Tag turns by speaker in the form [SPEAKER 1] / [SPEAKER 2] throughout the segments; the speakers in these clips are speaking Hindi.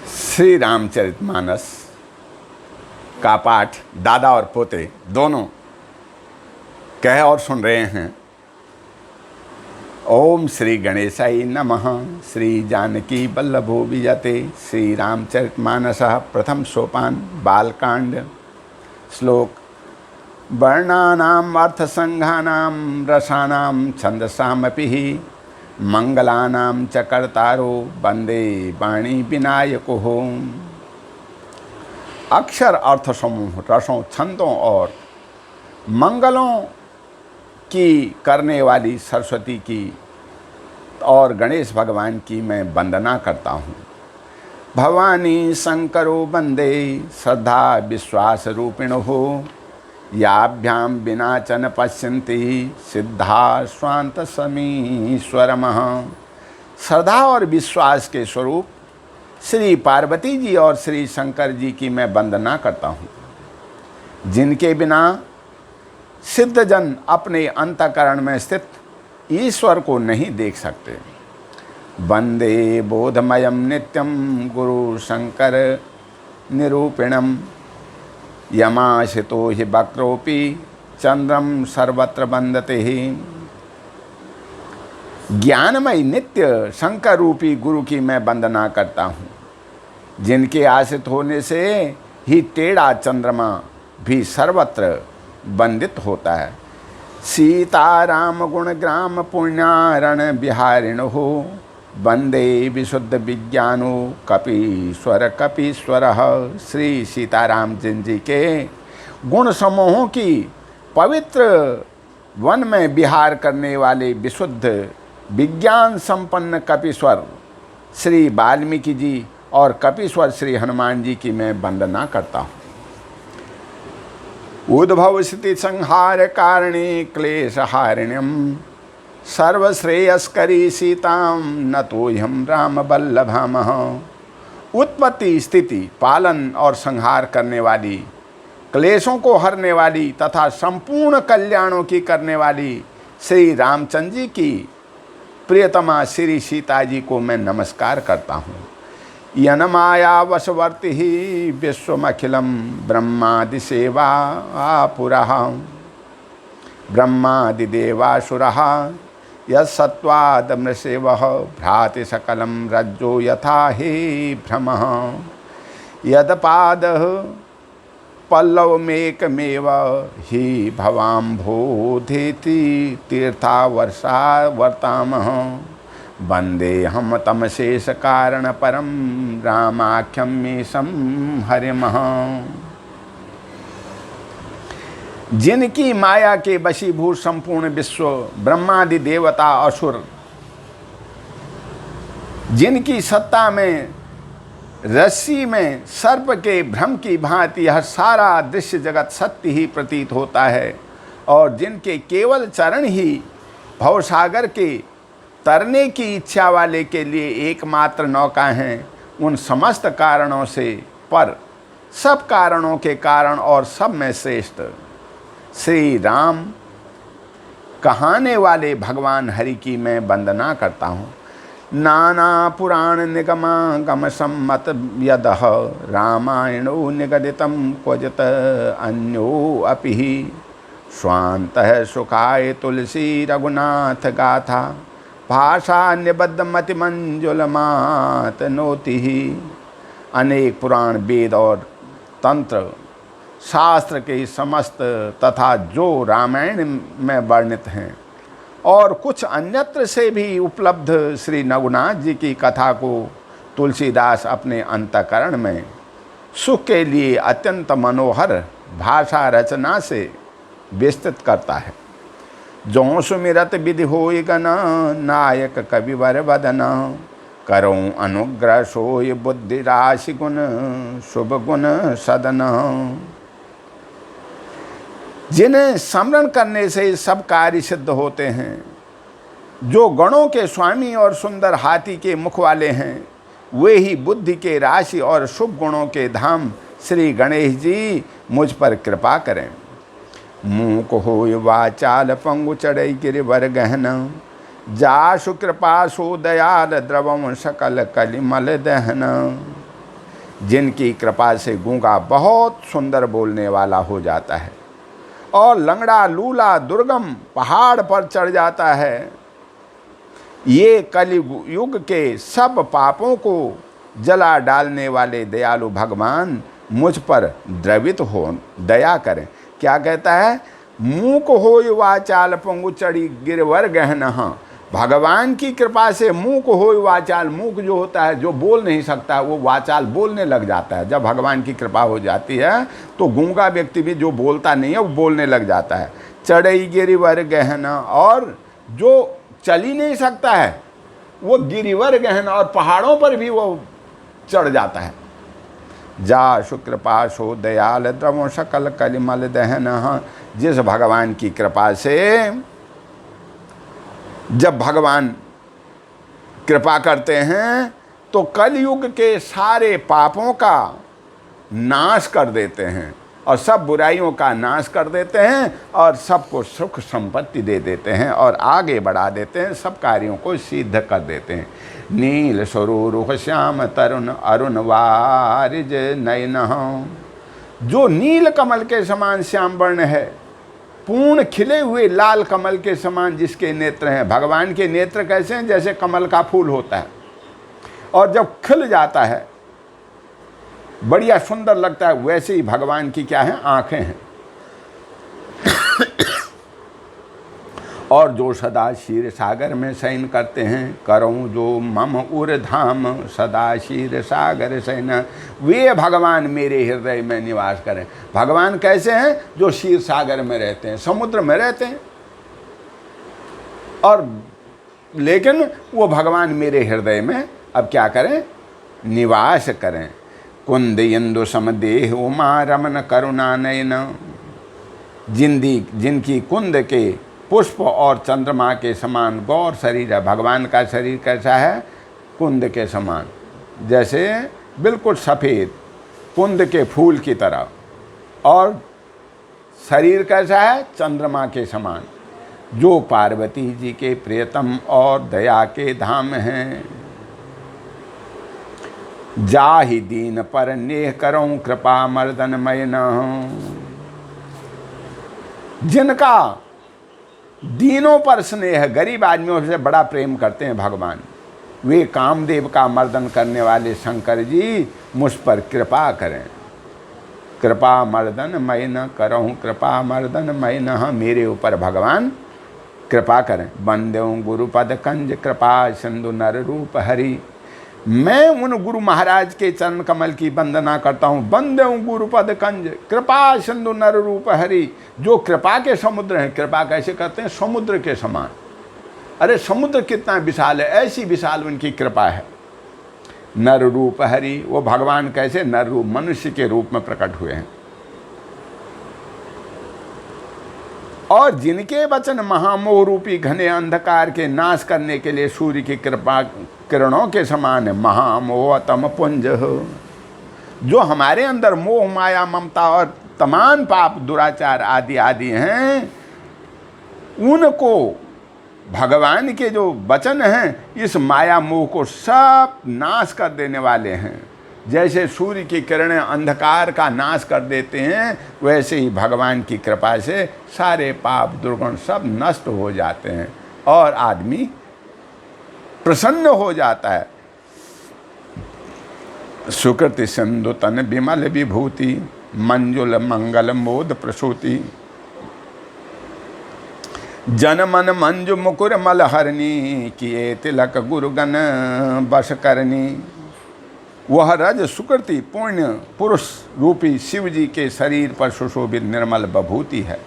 [SPEAKER 1] श्री रामचरितमानस का पाठ दादा और पोते दोनों कह और सुन रहे हैं। ओम श्री गणेशाय नमः। श्री जानकी वल्लभो विजते। श्री रामचरितमानस प्रथम सोपान बालकांड। श्लोक वर्णानाम अर्थसंघानाम रसानाम छंदसामपि मंगलानाम च कर्तारो वंदे वाणी विनायको। अक्षर अर्थ समूह रसों छंदों और मंगलों की करने वाली सरस्वती की और गणेश भगवान की मैं वंदना करता हूँ। भवानी शंकरो वंदे श्रद्धा विश्वास रूपिणो याभ्याम विनाचन पश्यन्ति सिद्धा स्वांत समीश्वरमः। श्रद्धा और विश्वास के स्वरूप श्री पार्वती जी और श्री शंकर जी की मैं वंदना करता हूँ, जिनके बिना सिद्धजन अपने अंतःकरण में स्थित ईश्वर को नहीं देख सकते। वंदे बोधमयम नित्यम गुरु शंकर निरूपिणम यमाशितो हि वक्रोपि चंद्रम सर्वत्र वंदते ही। ज्ञानमय नित्य शंकर रूपी गुरु की मैं वंदना करता हूँ, जिनके आश्रित होने से ही टेढ़ा चंद्रमा भी सर्वत्र वंदित होता है। सीताराम गुण ग्राम पुण्यारण बिहारिणो वंदे विशुद्ध विज्ञानो कपीश्वर कपीश्वर। श्री सीताराम जी के गुण समूहों की पवित्र वन में विहार करने वाले विशुद्ध विज्ञान संपन्न कपीश्वर श्री वाल्मीकि जी और कपीश्वर श्री हनुमान जी की मैं वंदना करता हूँ। उद्भव स्थिति संहार कारणे क्लेश हारिण्यम सर्वश्रेयस्करी सीताम नतोऽहं राम वल्लभामः। उत्पत्ति स्थिति पालन और संहार करने वाली, क्लेशों को हरने वाली तथा संपूर्ण कल्याणों की करने वाली श्री रामचंद्र जी की प्रियतमा श्री सीता जी को मैं नमस्कार करता हूँ। यनमाया वशवर्ति ही विश्वमखिलम ब्रह्मादि सेवा पुरः ब्रह्मादिदेवासुरः यत्सत्त्वादमृषेवः भ्राति सकलं रज्जो यथा हे भ्रमः। यदपादः पल्लवमेकमेव हि भवाम्भोधेति तीर्था वर्षा वर्तामः। वन्देऽहं तमशेष कारण परम रामाख्यं मीशं हरिमः। जिनकी माया के वशीभूत संपूर्ण विश्व ब्रह्मादि देवता असुर, जिनकी सत्ता में रस्सी में सर्प के भ्रम की भांति यह सारा दृश्य जगत सत्य ही प्रतीत होता है, और जिनके केवल चरण ही भवसागर के तरने की इच्छा वाले के लिए एकमात्र नौका हैं, उन समस्त कारणों से पर सब कारणों के कारण और सब में श्रेष्ठ श्री राम कहाने वाले भगवान हरि की मैं वंदना करता हूँ। नाना पुराण निगमागम सम्मत यदः रामायणो निगदितं क्वचित् अन्यो अपि स्वान्तः सुखाय तुलसी रघुनाथ गाथा भाषा निबद्ध मति मंजुलमात नोति। अनेक पुराण वेद और तंत्र शास्त्र के समस्त तथा जो रामायण में वर्णित हैं और कुछ अन्यत्र से भी उपलब्ध श्री रघुनाथ जी की कथा को तुलसीदास अपने अंतःकरण में सुख के लिए अत्यंत मनोहर भाषा रचना से विस्तृत करता है। जो सुमिरत विधि होय गण नायक कविवर वदन करऊँ अनुग्रह सोय बुद्धि राशि गुण शुभ गुण सदन। जिन्हें स्मरण करने से सब कार्य सिद्ध होते हैं, जो गणों के स्वामी और सुंदर हाथी के मुख वाले हैं, वे ही बुद्धि के राशि और शुभ गुणों के धाम श्री गणेश जी मुझ पर कृपा करें। मूक होय वाचाल पंगु चढ़ई गिरिवर गहन जासु कृपा सो दयाल द्रवम सकल कलिमल दहन। जिनकी कृपा से गूंगा बहुत सुंदर बोलने वाला हो जाता है और लंगड़ा लूला दुर्गम पहाड़ पर चढ़ जाता है। ये कलियुग के सब पापों को जला डालने वाले दयालु भगवान मुझ पर द्रवित हो दया करें। क्या कहता है? मूक होय वाचाल पंगु चढ़ी गिरवर गहन। भगवान की कृपा से मूक होय वाचाल, मूक जो होता है जो बोल नहीं सकता वो वाचाल बोलने लग जाता है। जब भगवान की कृपा हो जाती है तो गूंगा व्यक्ति भी जो बोलता नहीं है वो बोलने लग जाता है। चढ़ई गिरिवर गहन, और जो चल ही नहीं सकता है वो गिरिवर गहन, और पहाड़ों पर भी वो चढ़ जाता है। जा शुक्रपा सो दयाल द्रवो सकल कलिमल दहन। जिस भगवान की कृपा से, जब भगवान कृपा करते हैं तो कलयुग के सारे पापों का नाश कर देते हैं और सब बुराइयों का नाश कर देते हैं और सबको सुख संपत्ति दे देते हैं और आगे बढ़ा देते हैं, सब कार्यों को सिद्ध कर देते हैं। नील स्वरूप श्याम तरुण अरुण वारिज नयन। जो नील कमल के समान श्याम वर्ण है, पूर्ण खिले हुए लाल कमल के समान जिसके नेत्र हैं। भगवान के नेत्र कैसे हैं? जैसे कमल का फूल होता है और जब खिल जाता है बढ़िया सुंदर लगता है, वैसे ही भगवान की क्या है? आंखें हैं। और जो सदा क्षीर सागर में शयन करते हैं, करऊँ जो मम उर धाम सदा क्षीर सागर शयन, वे भगवान मेरे हृदय में निवास करें। भगवान कैसे हैं? जो क्षीर सागर में रहते हैं, समुद्र में रहते हैं, और लेकिन वो भगवान मेरे हृदय में अब क्या करें? निवास करें। कुंद इंदु समदेह उमा रमन करुणा नयन। जिनकी कुंद के पुष्प और चंद्रमा के समान गौर शरीर है। भगवान का शरीर कैसा है? कुंद के समान, जैसे बिल्कुल सफ़ेद कुंद के फूल की तरह। और शरीर कैसा है? चंद्रमा के समान, जो पार्वती जी के प्रियतम और दया के धाम हैं। जाहि दीन पर नेह करऊँ कृपा मर्दन मयन। जिनका दीनों पर स्नेह, गरीब आदमियों से बड़ा प्रेम करते हैं भगवान, वे कामदेव का मर्दन करने वाले शंकर जी मुझ पर कृपा करें। कृपा मर्दन मयन करऊँ कृपा मर्दन मयन। मेरे ऊपर भगवान कृपा करें। वंदेऊ गुरुपद कंज कृपा सिंधु नर रूप हरि। मैं उन गुरु महाराज के चरण कमल की वंदना करता हूँ। वंदेऊ गुरुपद कंज कृपा सिंधु नर रूप हरि, जो कृपा के समुद्र हैं। कृपा कैसे करते हैं? समुद्र के समान। अरे समुद्र कितना विशाल है, ऐसी विशाल उनकी कृपा है। नर रूप हरि, वो भगवान कैसे? नर रूप, मनुष्य के रूप में प्रकट हुए हैं। और जिनके वचन महामोह रूपी घने अंधकार के नाश करने के लिए सूर्य की कृपा किरणों के समान है। महामोह तम पुंज हो, जो हमारे अंदर मोह माया ममता और तमाम पाप दुराचार आदि आदि हैं, उनको भगवान के जो वचन हैं इस माया मोह को सब नाश कर देने वाले हैं। जैसे सूर्य की किरणें अंधकार का नाश कर देते हैं, वैसे ही भगवान की कृपा से सारे पाप दुर्गुण सब नष्ट हो जाते हैं और आदमी प्रसन्न हो जाता है। सुकृति सिंधु तन विमल विभूति मंजुल मंगल मोद प्रसूति। जन मन मंजु मुकुर मलहरणी किए तिलक गुरुगण बस करनी। वह रज सुकृति पुण्य पुरुष रूपी शिव जी के शरीर पर सुशोभित निर्मल विभूति है।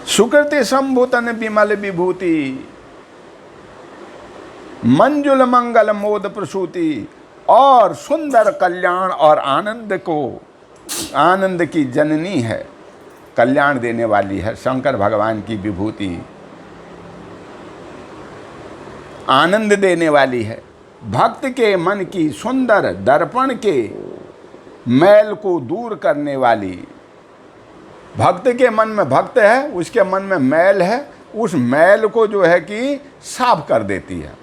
[SPEAKER 1] सुकृति संभूतन विमल विभूति मंजुल मंगल मोद प्रसूति, और सुंदर कल्याण और आनंद की जननी है, कल्याण देने वाली है। शंकर भगवान की विभूति आनंद देने वाली है। भक्त के मन की सुंदर दर्पण के मैल को दूर करने वाली। भक्त के मन में, भक्त है उसके मन में मैल है उस मैल को जो है कि साफ कर देती है।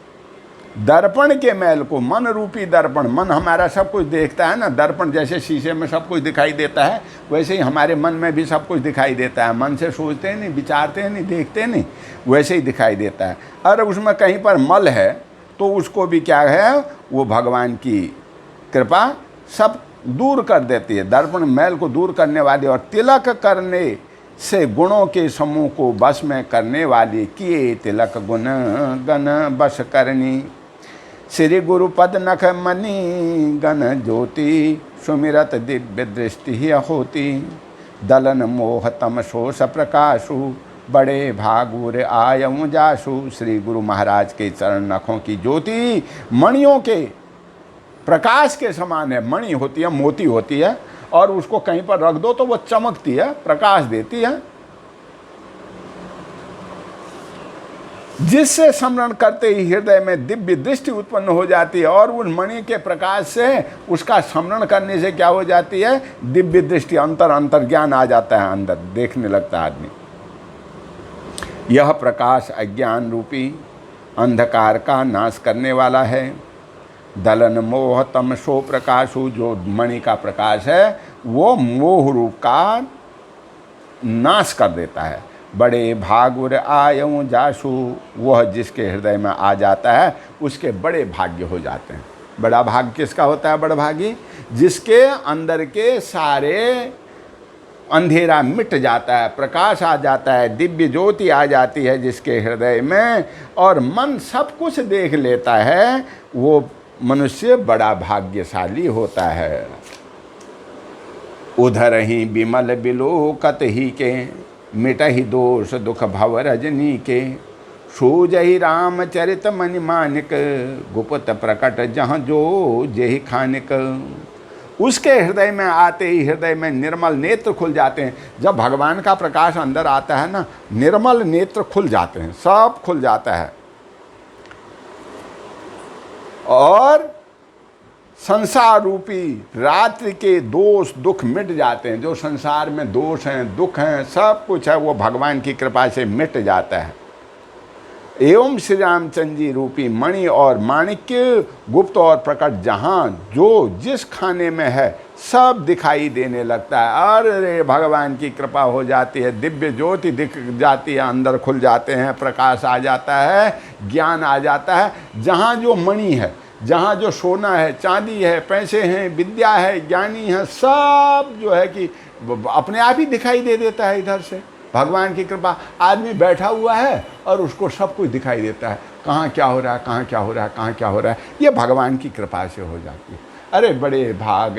[SPEAKER 1] दर्पण के मैल को, मन रूपी दर्पण, मन हमारा सब कुछ देखता है ना, दर्पण जैसे शीशे में सब कुछ दिखाई देता है, वैसे ही हमारे मन में भी सब कुछ दिखाई देता है। मन से सोचते नहीं, विचारते नहीं, देखते नहीं, वैसे ही दिखाई देता है। अगर उसमें कहीं पर मल है तो उसको भी क्या है, वो भगवान की कृपा सब दूर कर देती है। दर्पण मैल को दूर करने वाली और तिलक करने से गुणों के समूह को बस में करने वाली, किए तिलक गुण गण बस करनी। श्री गुरु पद नख मणि गण ज्योति, सुमिरत दिव्य दृष्टि ही होती। दलन मोह तम शोष प्रकाशु, बड़े भागुर आयऊँ जासु। श्री गुरु महाराज के चरण नखों की ज्योति मणियों के प्रकाश के समान है। मणि होती है, मोती होती है, और उसको कहीं पर रख दो तो वो चमकती है, प्रकाश देती है। जिससे स्मरण करते ही हृदय में दिव्य दृष्टि उत्पन्न हो जाती है, और उस मणि के प्रकाश से उसका स्मरण करने से क्या हो जाती है, दिव्य दृष्टि, अंतर ज्ञान आ जाता है, अंदर देखने लगता है आदमी। यह प्रकाश अज्ञान रूपी अंधकार का नाश करने वाला है। दलन मोह तम सो प्रकाशु, जो मणि का प्रकाश है वो मोह रूप का नाश कर देता है। बड़े भागुर आयऊँ जासु, वह जिसके हृदय में आ जाता है उसके बड़े भाग्य हो जाते हैं। बड़ा भाग्य किसका होता है? बड़भागी जिसके अंदर के सारे अंधेरा मिट जाता है, प्रकाश आ जाता है, दिव्य ज्योति आ जाती है जिसके हृदय में, और मन सब कुछ देख लेता है, वो मनुष्य बड़ा भाग्यशाली होता है। उधर ही बिमल बिलोकत ही के, मिटहि दोष दुख भव रजनी के। सूजहि रामचरित मनि मानिक, गुप्त प्रकट जहाँ जो जेहि खानिक। उसके हृदय में आते ही हृदय में निर्मल नेत्र खुल जाते हैं। जब भगवान का प्रकाश अंदर आता है ना, निर्मल नेत्र खुल जाते हैं, सब खुल जाता है, और संसार रूपी रात्रि के दोष दुख मिट जाते हैं। जो संसार में दोष हैं, दुख हैं, सब कुछ है, वो भगवान की कृपा से मिट जाता है। एवं श्री रामचंद्र जी रूपी मणि और माणिक्य, गुप्त और प्रकट जहाँ जो जिस खाने में है सब दिखाई देने लगता है। अरे भगवान की कृपा हो जाती है, दिव्य ज्योति दिख जाती है, अंदर खुल जाते हैं, प्रकाश आ जाता है, ज्ञान आ जाता है। जहाँ जो मणि है, जहाँ जो सोना है, चांदी है, पैसे हैं, विद्या है, ज्ञानी है, सब जो है कि अपने आप ही दिखाई दे देता है। इधर से भगवान की कृपा, आदमी बैठा हुआ है और उसको सब कुछ दिखाई देता है, कहाँ क्या हो रहा है, कहाँ क्या हो रहा है, कहाँ क्या हो रहा है, ये भगवान की कृपा से हो जाती है। अरे बड़े भाग